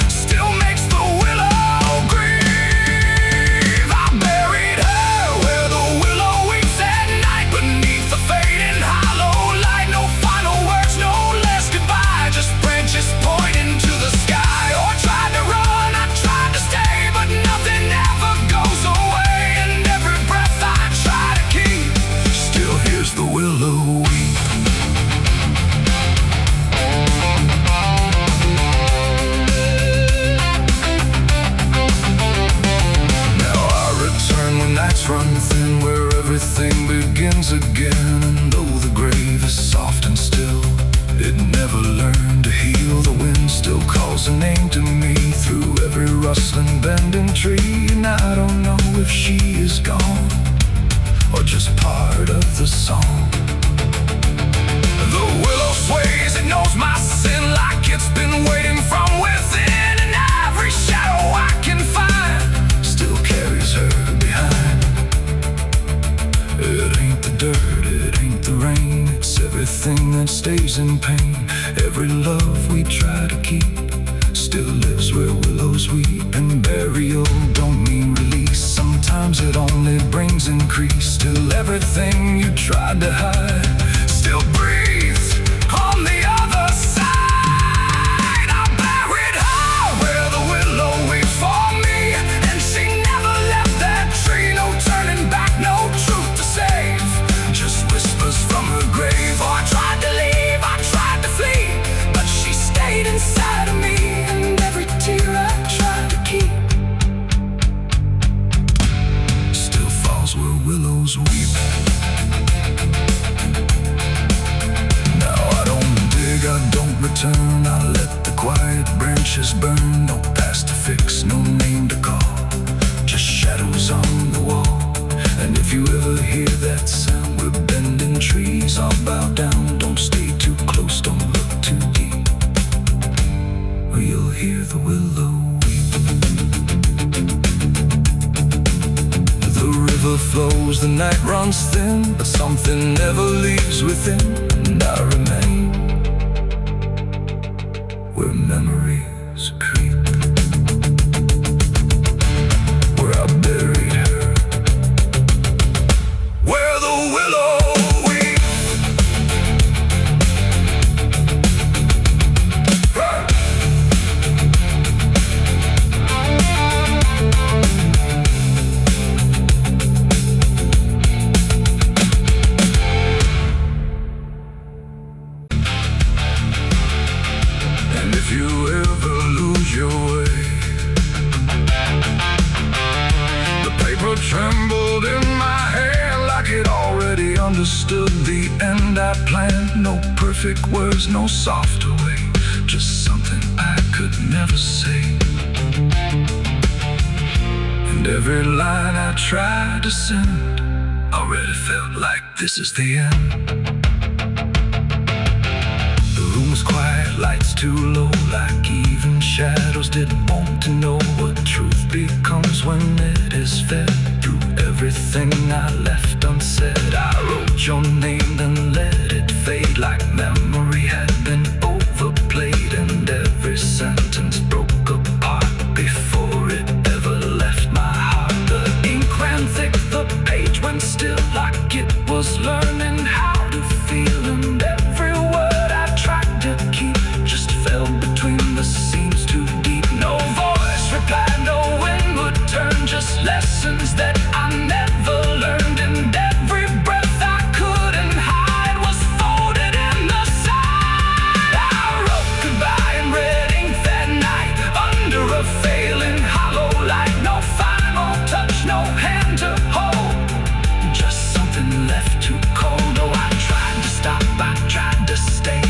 still makes the willow grieve. I buried her where the willow weeps at night, beneath the fading hollow light. No final words, no less goodbye, just branches pointing to the sky. Oh, I tried to run, I tried to stay, but nothing ever goes away. And every breath I try to keep still hears the willow weep. Nights run thin where everything begins again. And though the grave is soft and still, it never learned to heal. The wind still calls a name to me through every rustling bending tree. And I don't know if she is gone or just part of the song. The willow sways, it knows my sin like it's been waiting from within. And every shadow I can find still carries her behind. It ain't the dirt, it ain't the rain, it's everything that stays in pain. Every love we try to keep still lives where willows weep. And burial don't mean release, sometimes it only brings increase. Still everything you tried to hide still breathes on the other side. I buried her where the willow weeps for me, and she never left that tree. No turning back, no truth to save, just whispers from her grave. Oh, I tried to leave, I tried to flee, but she stayed inside of me. And every tear I tried to keep still falls where willows weep. Now I don't dig, I don't return, I let the quiet branches burn. No past to fix, no name to call, just shadows on the wall. And if you ever hear that sound, we're bending trees, I'll bow down. Don't stay too close, don't look too deep, or you'll hear the willow weep. The river flows, the night runs thin, but something never leaves within. And I remain where memories creep, where I buried her, where the willow weeps. if you ever lose your way. The paper trembled in my hand like it already understood the end I planned. No perfect words, no softer way, just something I could never say. And every line I tried to send already felt like this is the end. The room was quiet, lights too low, like even shadows didn't want to know what truth becomes when it is fed. Through everything I left unsaid, I wrote your name, then let it fade like memory had been overplayed, and every sentence broke apart before it ever left my heart. The ink ran thick, the page went still, like it was learning how to feel, and every word I tried to keep just fell between the seams too deep. No voice replied, no wind would turn, just lessons that I never learned, and every breath I couldn't hide was folded in the side. I wrote goodbye in red ink that night, under a failing hollow light. No final touch, no hand to hold, just something left too cold. Oh, I tried to stop, I tried to stay,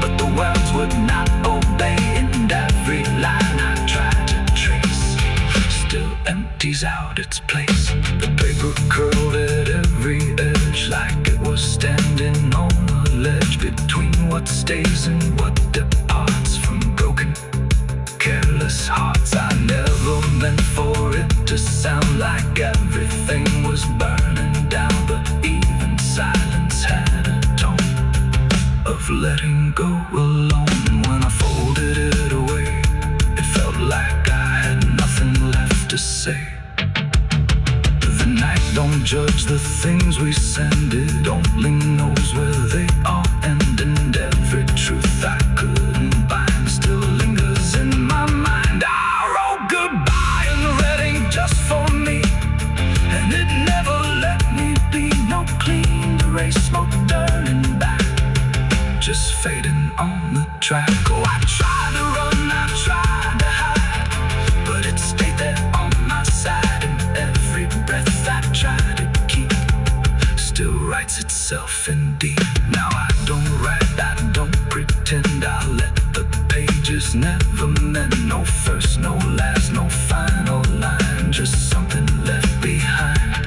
but the words would not obey, and every line I tried to trace still empties out its place. The paper curled at every edge like it was standing on a ledge between what stays and what departs from broken, careless hearts. I never meant for it to sound like everything was burning down, but even silence had a tone of letting go alone. When I folded it away, it felt like I had nothing left to say. The night don't judge the things we send, it only knows where they all end, and every truth I couldn't bind still lingers in my mind. I wrote goodbye in red ink just for me, and it never let me be. No clean erase, smoke turning back, just fading on the track. Oh, I tried to run, I tried to hide, but it stayed there on my side, and every breath I tried to keep still writes itself in deep. Now I don't write, I don't pretend, I let the pages never meant. No first, no last, no final line, just something left behind.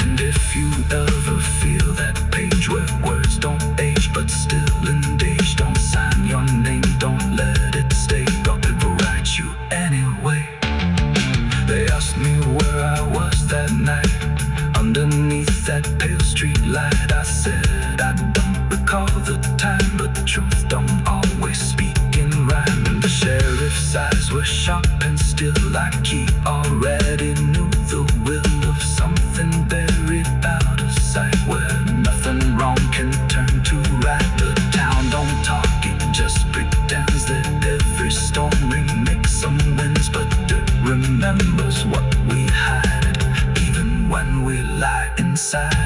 And if you ever feel that page where words don't age but still engage, don't sign your name, don't let it stay, but people write you anyway. They asked me where I was that night, underneath that pale street light. I said I don't recall the time, but the truth don't always speak in rhyme. And the sheriff's eyes were sharp and still, like he already knew the will of something buried out of sight, where nothing wrong can turn to right. The town don't talk, it just pretends that every storm makes some winds, but it remembers what we hide, even when we lie inside.